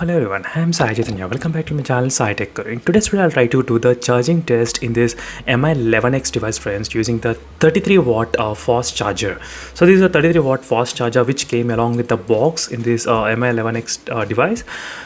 Hello everyone, I am Sai Chaitanya. Welcome back to my channel Sai Tech Guru. In today's video, I'll try to do the charging test in this MI11X device, friends, using the 33 watt fast charger. So this is a 33 watt fast charger which came along with the box in this MI11X device.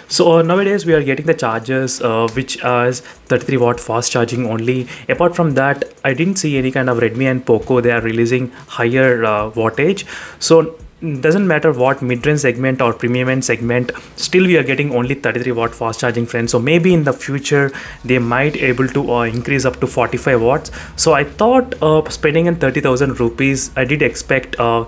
So nowadays we are getting the chargers which has 33 watt fast charging only. Apart from that, I didn't see any kind of Redmi and Poco. They are releasing higher wattage. So doesn't matter what mid-range segment or premium end segment, still we are getting only 33 watt fast charging, friends. So maybe in the future they might able to increase up to 45 watts. So I thought spending in 30,000 rupees, I did expect a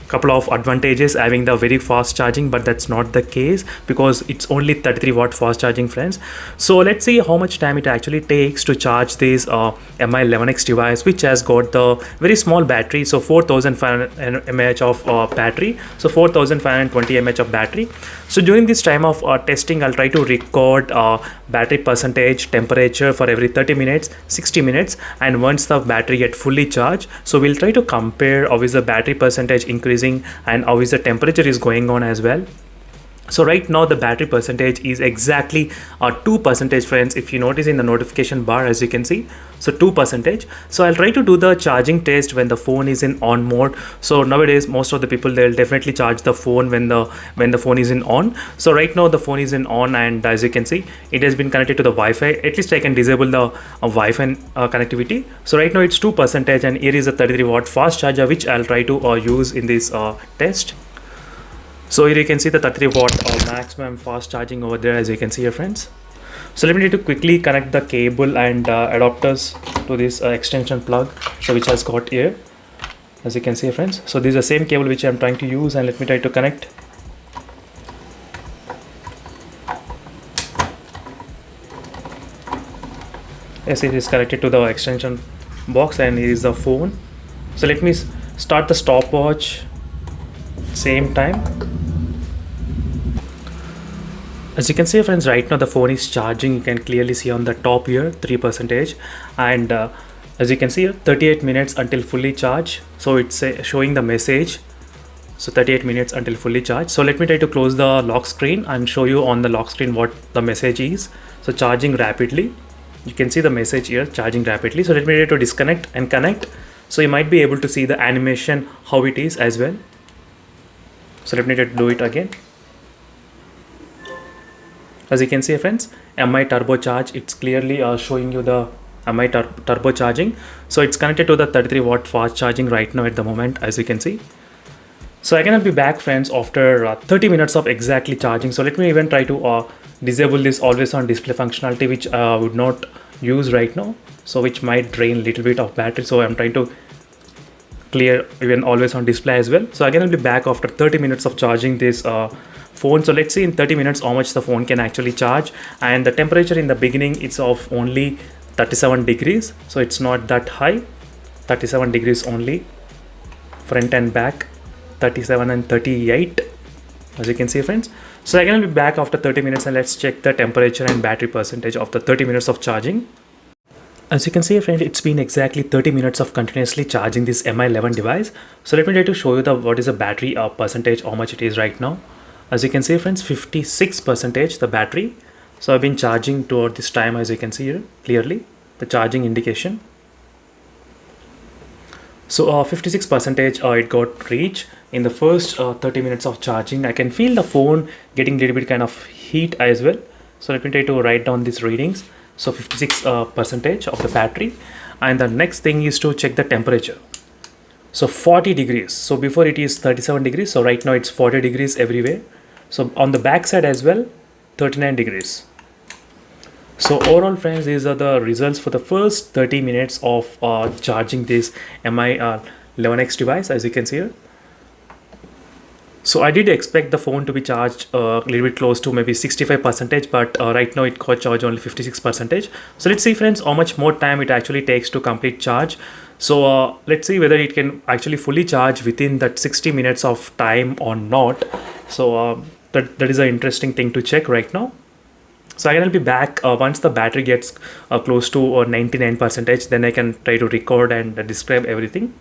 couple of advantages having the very fast charging, but that's not the case because it's only 33 watt fast charging, friends. So let's see how much time it actually takes to charge this MI11X device, which has got the very small battery. So 4500 mAh of battery, so 4520 mAh of battery. So during this time of testing, I'll try to record battery percentage, temperature for every 30 minutes, 60 minutes, and once the battery get fully charged, so we'll try to compare how is the battery percentage increasing and how is the temperature is going on as well. So right now the battery percentage is exactly 2%, friends. If you notice in the notification bar, as you can see, so 2%. So I'll try to do the charging test when the phone is in on mode. So nowadays most of the people, they'll definitely charge the phone when the phone is in on. So right now the phone is in on, and as you can see, it has been connected to the Wi-Fi. At least I can disable the Wi-Fi connectivity. So right now it's 2%, and here is a 33 watt fast charger which I'll try to use in this test. So here you can see the 33 watt maximum fast charging over there, as you can see here, friends. So let me need to quickly connect the cable and adapters to this extension plug, so which has got here, as you can see, friends. So this is the same cable which I'm trying to use, and let me try to connect. Yes, it is connected to the extension box, and here is the phone. So let me start the stopwatch same time. As you can see, friends, right now the phone is charging. You can clearly see on the top here 3%, and as you can see here, 38 minutes until fully charged. So it's showing the message, so 38 minutes until fully charged. So let me try to close the lock screen and show you on the lock screen what the message is. So charging rapidly, you can see the message here, charging rapidly. So let me try to disconnect and connect, so you might be able to see the animation how it is as well. So let me try to do it again. As you can see, friends, MI turbo charge, it's clearly showing you the MI turbo charging. So it's connected to the 33 watt fast charging right now at the moment, as you can see. So I cannot be back, friends, after 30 minutes of exactly charging. So let me even try to disable this always on display functionality, which I would not use right now, so which might drain a little bit of battery. So I'm trying to clear even always on display as well. So again, I'll be back after 30 minutes of charging this phone. So let's see in 30 minutes how much the phone can actually charge. And the temperature in the beginning, it's of only 37 degrees, so it's not that high. 37 degrees only, front and back 37 and 38, as you can see, friends. So again, I'll be back after 30 minutes, and let's check the temperature and battery percentage of the 30 minutes of charging. As you can see, friend, it's been exactly 30 minutes of continuously charging this MI11 device. So let me try to show you what is the battery percentage, how much it is right now. As you can see, friends, 56% the battery. So I've been charging toward this time, as you can see here clearly the charging indication. So 56% it got reached in the first 30 minutes of charging. I can feel the phone getting a little bit kind of heat as well. So let me try to write down these readings. So 56% of the battery, and the next thing is to check the temperature. So 40 degrees. So before it is 37 degrees, so right now it's 40 degrees everywhere. So on the back side as well, 39 degrees. So overall, friends, these are the results for the first 30 minutes of charging this MI11X device, as you can see here. So I did expect the phone to be charged a little bit close to maybe 65%, but right now it got charged only 56%. So let's see, friends, how much more time it actually takes to complete charge. So let's see whether it can actually fully charge within that 60 minutes of time or not. So that is an interesting thing to check right now. So again, I'll be back once the battery gets close to 99%, then I can try to record and describe everything.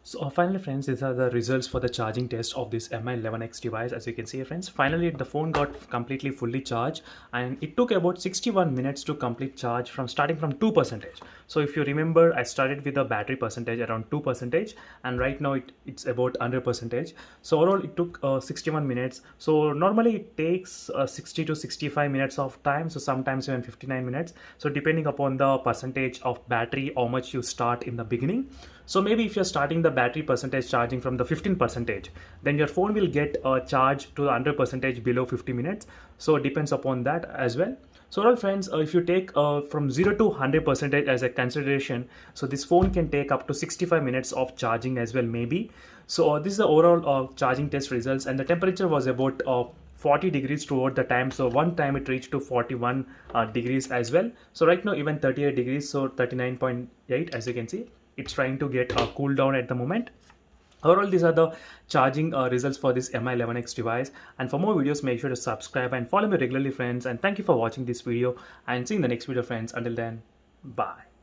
So finally friends, these are the results for the charging test of this Mi11X device. As you can see friends, finally the phone got completely fully charged, and it took about 61 minutes to complete charge from starting from 2%. So if you remember, I started with the battery percentage around 2%, and right now it's about 100%. So overall it took 61 minutes. So normally it takes 60 to 65 minutes of time, so sometimes even 59 minutes, so depending upon the percentage of battery how much you start in the beginning. So maybe if you're starting the battery percentage charging from the 15%, then your phone will get a charge to the 100% below 50 minutes. So it depends upon that as well. So all friends, if you take from 0 to 100% as a consideration, so this phone can take up to 65 minutes of charging as well maybe. So this is the overall charging test results, and the temperature was about 40 degrees toward the time. So one time it reached to 41 degrees as well. So right now even 38 degrees, so 39.8, as you can see it's trying to get a cool down at the moment. Overall, these are the charging results for this Mi11X device. And for more videos, make sure to subscribe and follow me regularly friends, and thank you for watching this video, and see you in the next video friends. Until then, bye.